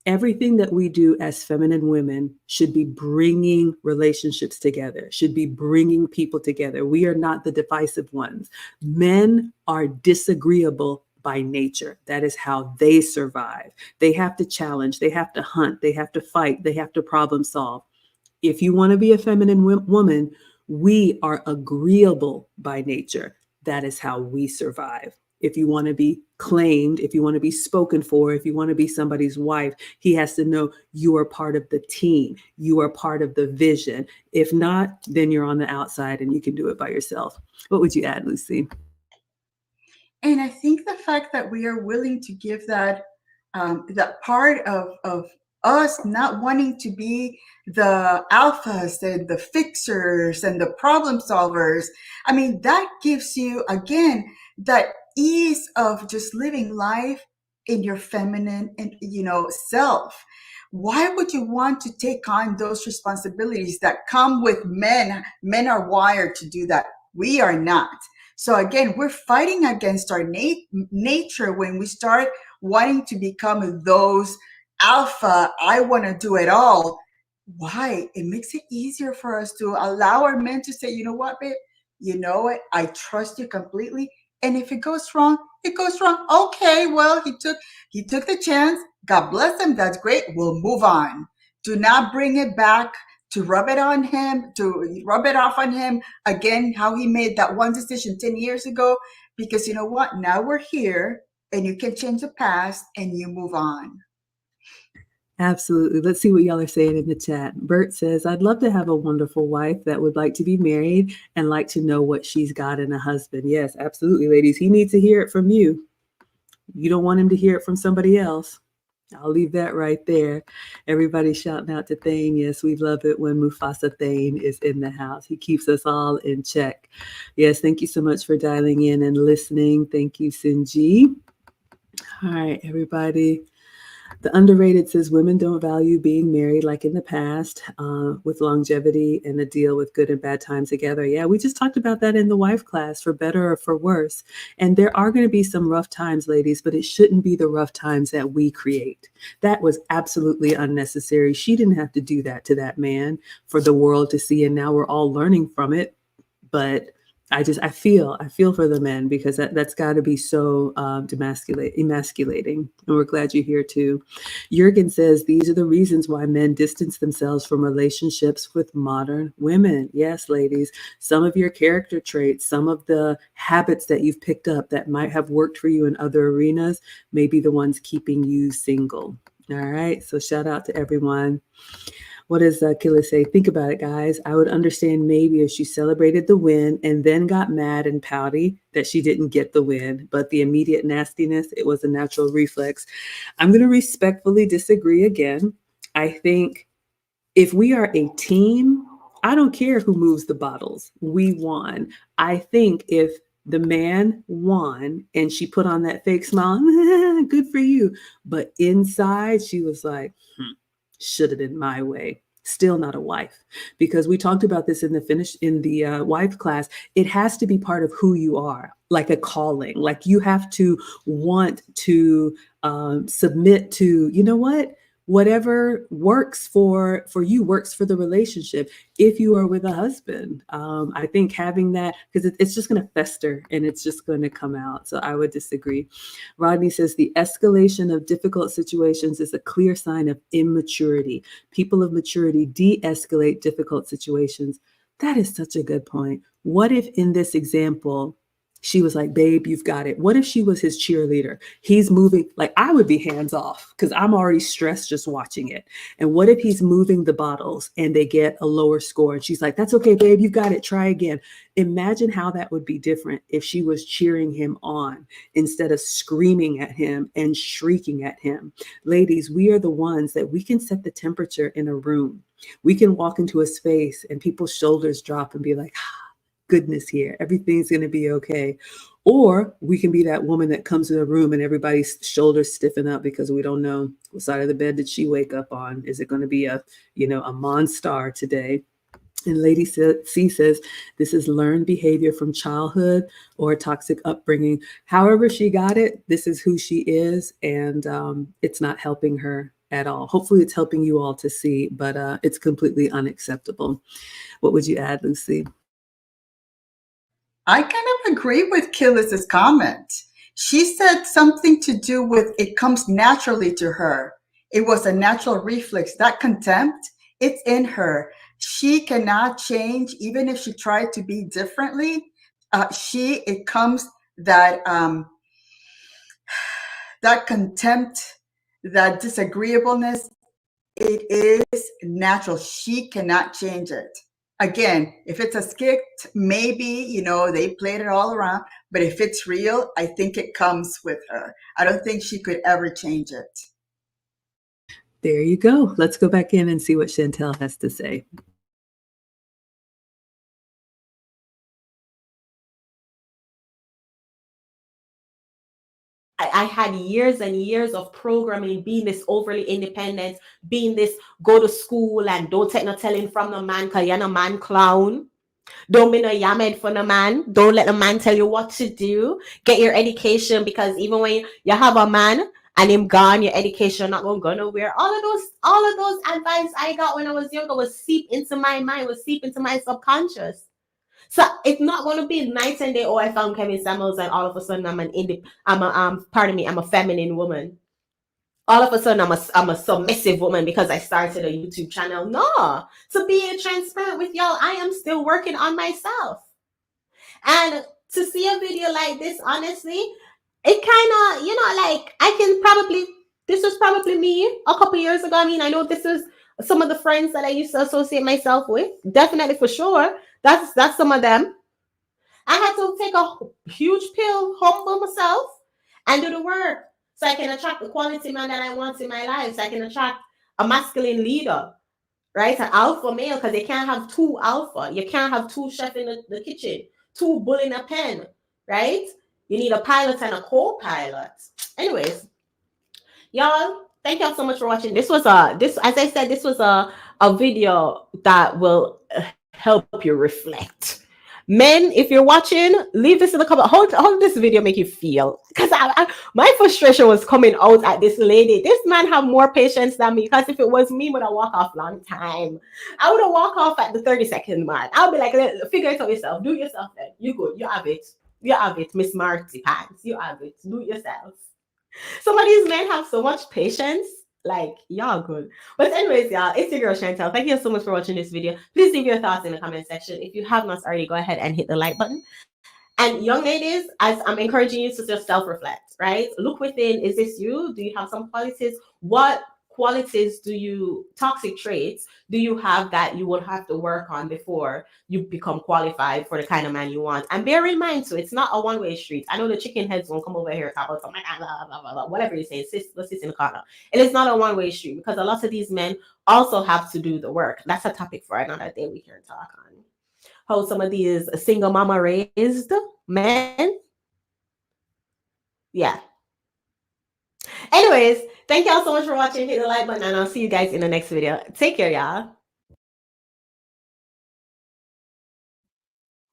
Everything that we do as feminine women should be bringing relationships together, should be bringing people together. We are not the divisive ones. Men are disagreeable by nature. That is how they survive. They have to challenge, they have to hunt, they have to fight, they have to problem solve. If you want to be a feminine woman, we are agreeable by nature. That is how we survive. If you want to be claimed, if you want to be spoken for, if you want to be somebody's wife, he has to know you are part of the team. You are part of the vision. If not, then you're on the outside and you can do it by yourself. What would you add, Lucy? And I think the fact that we are willing to give that part of us not wanting to be the alphas and the fixers and the problem solvers, I mean, that gives you, again, that ease of just living life in your feminine and self. Why would you want to take on those responsibilities that come with men? Men are wired to do that. We are not. So again, we're fighting against our nature when we start wanting to become those alpha, I want to do it all. Why? It makes it easier for us to allow our men to say, you know what, babe? You know what? I trust you completely. And if it goes wrong, it goes wrong. Okay, well, he took the chance. God bless him. That's great. We'll move on. Do not bring it back to rub it on him, to rub it off on him again, how he made that one decision 10 years ago, because you know what? Now we're here and you can change the past and you move on. Absolutely. Let's see what y'all are saying in the chat. Bert says, I'd love to have a wonderful wife that would like to be married and like to know what she's got in a husband. Yes, absolutely, ladies. He needs to hear it from you. You don't want him to hear it from somebody else. I'll leave that right there. Everybody shouting out to Thane. Yes, we love it when Mufasa Thane is in the house. He keeps us all in check. Yes, thank you so much for dialing in and listening. Thank you, Sinji. All right, everybody. The Underrated says women don't value being married like in the past, with longevity and a deal with good and bad times together. Yeah, we just talked about that in the wife class, for better or for worse. And there are going to be some rough times, ladies, but it shouldn't be the rough times that we create. That was absolutely unnecessary. She didn't have to do that to that man for the world to see. And now we're all learning from it. But I feel for the men, because that's got to be so emasculating. And we're glad you're here too. Jürgen says, these are the reasons why men distance themselves from relationships with modern women. Yes, ladies, some of your character traits, some of the habits that you've picked up that might have worked for you in other arenas may be the ones keeping you single. All right. So shout out to everyone. What does Killa say? Think about it, guys. I would understand maybe if she celebrated the win and then got mad and pouty that she didn't get the win. But the immediate nastiness, it was a natural reflex. I'm going to respectfully disagree again. I think if we are a team, I don't care who moves the bottles. We won. I think if the man won and she put on that fake smile, good for you. But inside, she was like, should have been my way. Still not a wife, because we talked about this in the wife class. It has to be part of who you are, like a calling. Like you have to want to submit to, you know what? whatever works for you works for the relationship. If you are with a husband, I think having that, because it's just going to fester and it's just going to come out. So I would disagree. Rodney says the escalation of difficult situations is a clear sign of immaturity. People of maturity de-escalate difficult situations. That is such a good point. What if in this example, she was like, babe, you've got it. What if she was his cheerleader? He's moving, like I would be hands off because I'm already stressed just watching it. And what if he's moving the bottles and they get a lower score? And she's like, that's okay, babe, you've got it. Try again. Imagine how that would be different if she was cheering him on instead of screaming at him and shrieking at him. Ladies, we are the ones that we can set the temperature in a room. We can walk into a space and people's shoulders drop and be like, goodness here, everything's going to be okay. Or we can be that woman that comes in the room and everybody's shoulders stiffen up because we don't know what side of the bed did she wake up on. Is it going to be a Monstar today? And Lady C says, this is learned behavior from childhood or toxic upbringing. However she got it, this is who she is, and it's not helping her at all. Hopefully it's helping you all to see, but it's completely unacceptable. What would you add, Lucy? I kind of agree with Killis's comment. She said something to do with it comes naturally to her. It was a natural reflex. That contempt, it's in her. She cannot change, even if she tried to be differently. It comes that that contempt, that disagreeableness. It is natural. She cannot change it. Again, if it's a skit, maybe, they played it all around. But if it's real, I think it comes with her. I don't think she could ever change it. There you go. Let's go back in and see what Chantelle has to say. I had years and years of programming, being this overly independent, being this go to school and don't take no telling from the man because you're no man clown. Don't be no yamed for the man. Don't let the man tell you what to do. Get your education, because even when you have a man and him gone, your education not gonna go nowhere. All of those advice I got when I was younger was seep into my mind, was seep into my subconscious. So it's not going to be night and day. Oh, I found Kevin Samuels, and all of a sudden I'm a feminine woman. All of a sudden I'm a submissive woman because I started a YouTube channel. No, to be transparent with y'all, I am still working on myself. And to see a video like this, honestly, it kind of, this was probably me a couple years ago. I mean, I know this is some of the friends that I used to associate myself with. Definitely, for sure. That's some of them. I had to take a huge pill, humble myself, and do the work so I can attract the quality man that I want in my life. So I can attract a masculine leader, right? An alpha male, because you can't have two alpha. You can't have two chefs in the kitchen, two bull in a pen, right? You need a pilot and a co-pilot. Anyways, y'all, thank y'all so much for watching. This was a video that will help you reflect. Men, if you're watching, leave this in the comment. How did this video make you feel? Because my frustration was coming out at this lady. This man have more patience than me, because if it was me, I would have walked off long time. I would have walked off at the 30-second mark. I'll be like, figure it out yourself. Do it yourself then. You good. You have it. You have it, Miss Marty Pants. You have it. Do it yourself. Some of these men have so much patience. Like, y'all good. But anyways, y'all, it's your girl Chantelle. Thank you so much for watching this video. Please leave your thoughts in the comment section. If you have not already, go ahead and hit the like button. And young ladies, as I'm encouraging you to just self-reflect, right? Look within. Is this you? Do you have some qualities? What qualities toxic traits do you have that you would have to work on before you become qualified for the kind of man you want? And bear in mind, so it's not a one-way street. I know the chicken heads won't come over here and talk about something, blah, blah, blah, blah, whatever you say, let's sit in the corner. It is not a one-way street, because a lot of these men also have to do the work. That's a topic for another day we can talk on. How some of these single mama raised men. Yeah. Anyways, thank y'all so much for watching. Hit the like button, and I'll see you guys in the next video. Take care, y'all.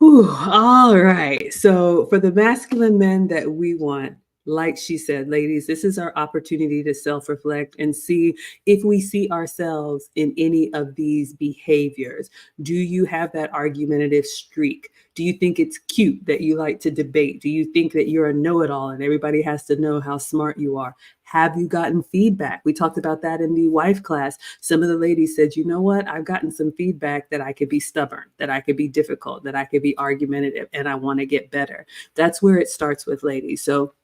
All right. So for the masculine men that we want, Like she said, ladies, this is our opportunity to self-reflect and see if we see ourselves in any of these behaviors. Do you have that argumentative streak? Do you think it's cute that you like to debate? Do you think that you're a know-it-all and everybody has to know how smart you are? Have you gotten feedback? We talked about that in the wife class. Some of the ladies said, you know what? I've gotten some feedback that I could be stubborn, that I could be difficult, that I could be argumentative, and I want to get better. That's where it starts with, ladies. So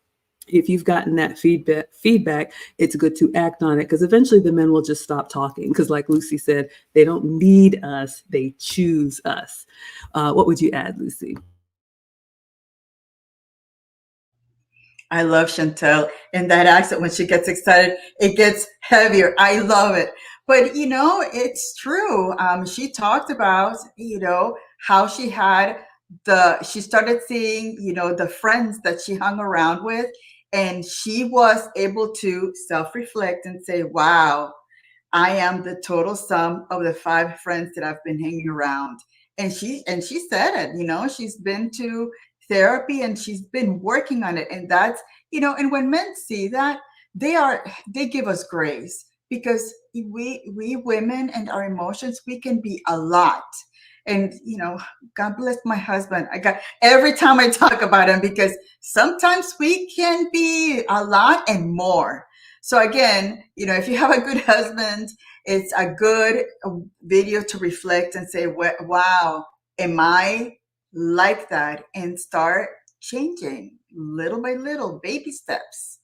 if you've gotten that feedback, it's good to act on it, because eventually the men will just stop talking. Because like Lucy said, they don't need us, they choose us. What would you add, Lucy? I love Chantelle and that accent. When she gets excited, it gets heavier. I love it. But, it's true. She talked about, how she started seeing, the friends that she hung around with, and she was able to self-reflect and say, wow, I am the total sum of the 5 friends that I've been hanging around. And she said it, she's been to therapy and she's been working on it. And that's, and when men see that, they give us grace, because we women and our emotions, we can be a lot. And God bless my husband. Every time I talk about him, because sometimes we can be a lot and more. So again, if you have a good husband, it's a good video to reflect and say, wow, am I like that? And start changing little by little, baby steps.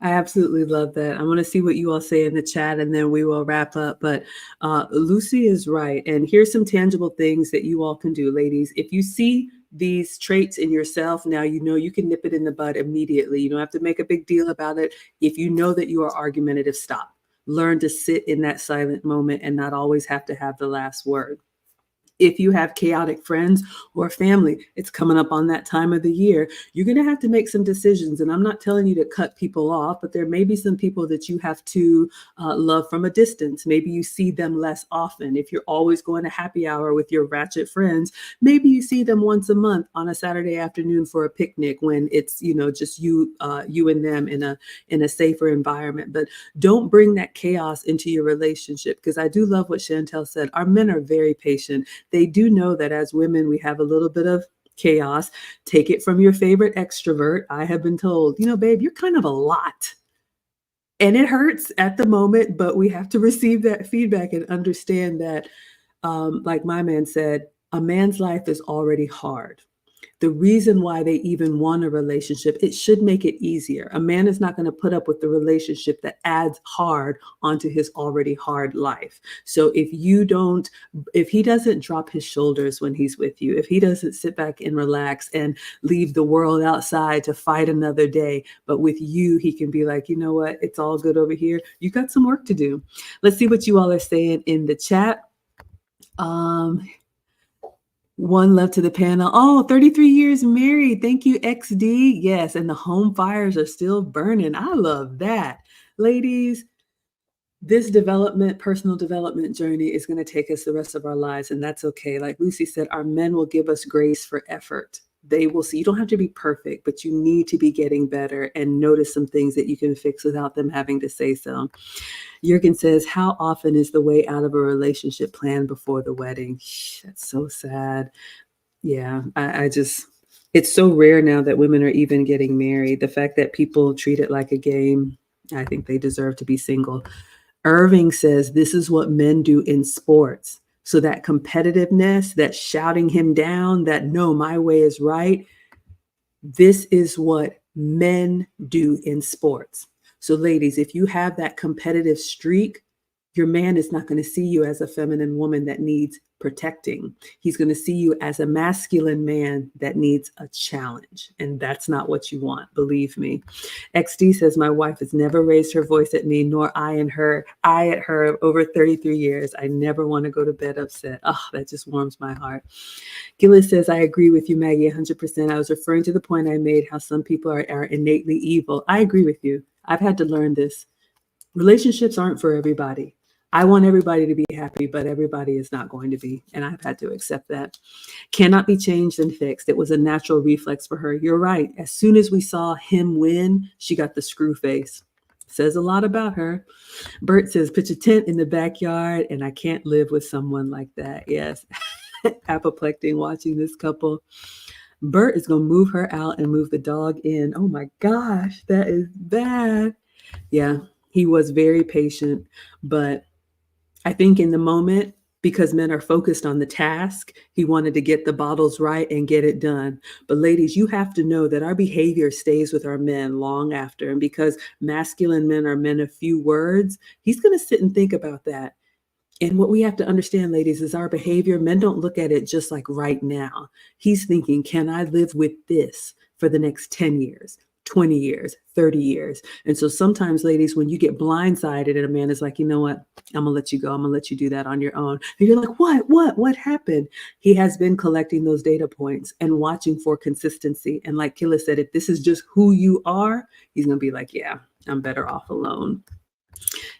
I absolutely love that. I want to see what you all say in the chat, and then we will wrap up. But Lucy is right. And here's some tangible things that you all can do, ladies. If you see these traits in yourself, now you can nip it in the bud immediately. You don't have to make a big deal about it. If you know that you are argumentative, stop. Learn to sit in that silent moment and not always have to have the last word. If you have chaotic friends or family, it's coming up on that time of the year, you're going to have to make some decisions. And I'm not telling you to cut people off, but there may be some people that you have to love from a distance. Maybe you see them less often. If you're always going to happy hour with your ratchet friends, maybe you see them once a month on a Saturday afternoon for a picnic, when it's, just you and them in a safer environment. But don't bring that chaos into your relationship, because I do love what Chantelle said. Our men are very patient. They do know that as women, we have a little bit of chaos. Take it from your favorite extrovert. I have been told, babe, you're kind of a lot. And it hurts at the moment, but we have to receive that feedback and understand that, like my man said, a man's life is already hard. The reason why they even want a relationship, it should make it easier. A man is not going to put up with the relationship that adds hard onto his already hard life. So if he doesn't drop his shoulders when he's with you, if he doesn't sit back and relax and leave the world outside to fight another day, but with you, he can be like, you know what, it's all good over here. You got some work to do. Let's see what you all are saying in the chat. One love to the panel. Oh, 33 years married. Thank you, XD. Yes, and the home fires are still burning. I love that. Ladies, this personal development journey is going to take us the rest of our lives, and that's okay. Like Lucy said, our men will give us grace for effort. They will see. You don't have to be perfect, but you need to be getting better and notice some things that you can fix without them having to say so. Jurgen says, how often is the way out of a relationship planned before the wedding? That's so sad. Yeah, it's so rare now that women are even getting married. The fact that people treat it like a game, I think they deserve to be single. Irving says, this is what men do in sports. So that competitiveness, that shouting him down, that no, my way is right. This is what men do in sports. So ladies, if you have that competitive streak, your man is not going to see you as a feminine woman that needs protecting. He's going to see you as a masculine man that needs a challenge. And that's not what you want, believe me. XD says, my wife has never raised her voice at me, nor I at her over 33 years. I never want to go to bed upset. Oh, that just warms my heart. Gillis says, I agree with you, Maggie, 100%. I was referring to the point I made, how some people are innately evil. I agree with you. I've had to learn this. Relationships aren't for everybody. I want everybody to be happy, but everybody is not going to be. And I've had to accept that. Cannot be changed and fixed. It was a natural reflex for her. You're right. As soon as we saw him win, she got the screw face. Says a lot about her. Bert says, pitch a tent in the backyard, and I can't live with someone like that. Yes. Apoplectic watching this couple. Bert is going to move her out and move the dog in. Oh my gosh, that is bad. Yeah, he was very patient, but I think in the moment, because men are focused on the task, he wanted to get the bottles right and get it done. But ladies, you have to know that our behavior stays with our men long after. And because masculine men are men of few words, he's going to sit and think about that. And what we have to understand, ladies, is our behavior. Men don't look at it just like right now. He's thinking, can I live with this for the next 10 years, 20 years, 30 years? And so sometimes, ladies, when you get blindsided and a man is like, you know what, I'm going to let you go. I'm going to let you do that on your own. And you're like, what happened? He has been collecting those data points and watching for consistency. And like Killa said, if this is just who you are, he's going to be like, yeah, I'm better off alone.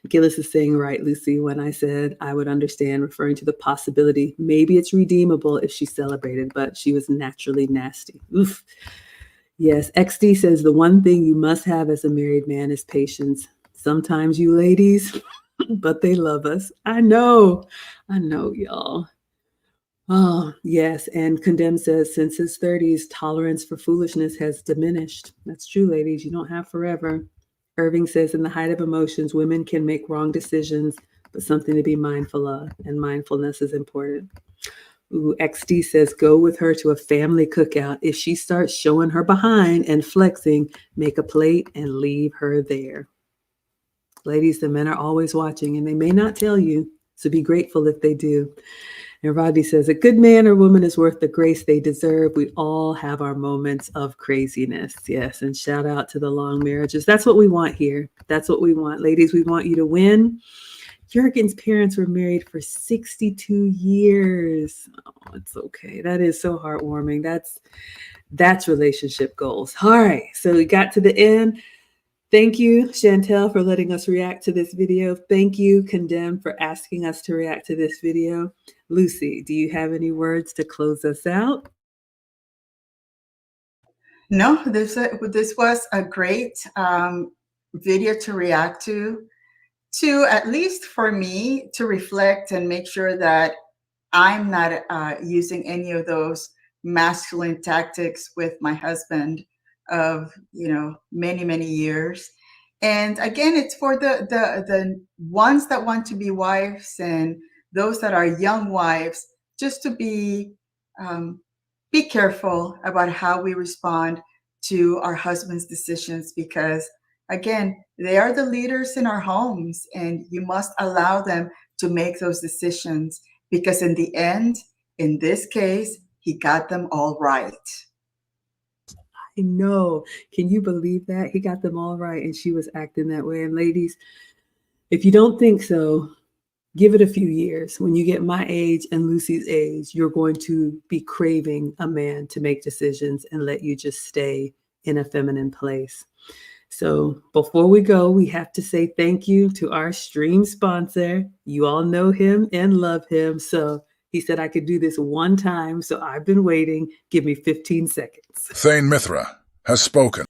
Gillis is saying, right, Lucy, when I said I would understand, referring to the possibility, maybe it's redeemable if she celebrated, but she was naturally nasty. Oof. Yes, XD says the one thing you must have as a married man is patience. Sometimes you ladies, but they love us. I know, y'all. Oh, yes. And Condemned says, since his 30s, tolerance for foolishness has diminished. That's true, ladies. You don't have forever. Irving says, in the height of emotions, women can make wrong decisions, but something to be mindful of, and mindfulness is important. Ooh, XD says, go with her to a family cookout. If she starts showing her behind and flexing, make a plate and leave her there. Ladies, the men are always watching, and they may not tell you, so be grateful if they do. And Rodney says, a good man or woman is worth the grace they deserve. We all have our moments of craziness. Yes, and shout out to the long marriages. That's what we want here. That's what we want. Ladies, we want you to win. Jurgen's parents were married for 62 years. Oh, it's okay. That is so heartwarming. That's relationship goals. All right, so we got to the end. Thank you, Chantelle, for letting us react to this video. Thank you, Condemned, for asking us to react to this video. Lucy, do you have any words to close us out? No, this was a great video to react to at least for me, to reflect and make sure that I'm not using any of those masculine tactics with my husband of, many, many years. And again, it's for the ones that want to be wives and those that are young wives, just to be careful about how we respond to our husband's decisions, because again, they are the leaders in our homes, and you must allow them to make those decisions, because in the end, in this case, he got them all right. I know. Can you believe that? He got them all right, and she was acting that way. And ladies, if you don't think so, give it a few years. When you get my age and Lucy's age, you're going to be craving a man to make decisions and let you just stay in a feminine place. So before we go, we have to say thank you to our stream sponsor. You all know him and love him. So he said I could do this one time. So I've been waiting. Give me 15 seconds. Thane Mithra has spoken.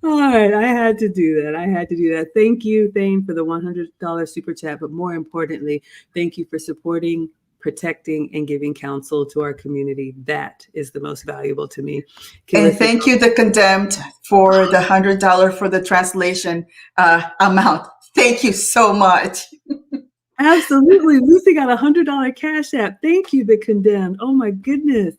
All right, I had to do that. Thank you, Thane, for the $100 super chat. But more importantly, thank you for supporting, protecting, and giving counsel to our community. That is the most valuable to me. And thank you, the Condemned, for the $100 for the translation amount. Thank you so much. Absolutely. Lucy got a $100 cash app. Thank you, the Condemned. Oh my goodness.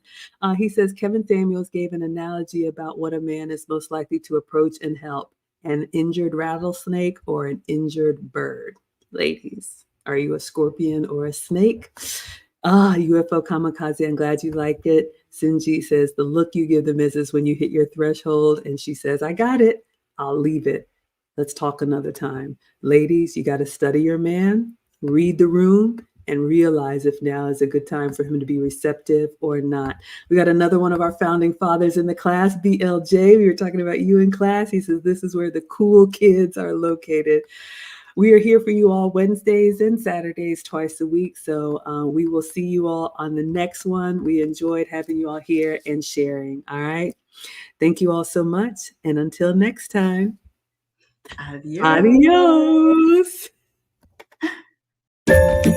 He says Kevin Samuels gave an analogy about what a man is most likely to approach and help: an injured rattlesnake or an injured bird. Ladies, are you a scorpion or a snake? UFO Kamikaze, I'm glad you liked it. Sinji says the look you give the missus when you hit your threshold, and she says, I got it. I'll leave it. Let's talk another time. Ladies, you got to study your man, read the room, and realize if now is a good time for him to be receptive or not. We got another one of our founding fathers in the class, BLJ. We were talking about you in class. He says, this is where the cool kids are located. We are here for you all Wednesdays and Saturdays, twice a week. So we will see you all on the next one. We enjoyed having you all here and sharing. All right. Thank you all so much. And until next time, Adios. adios.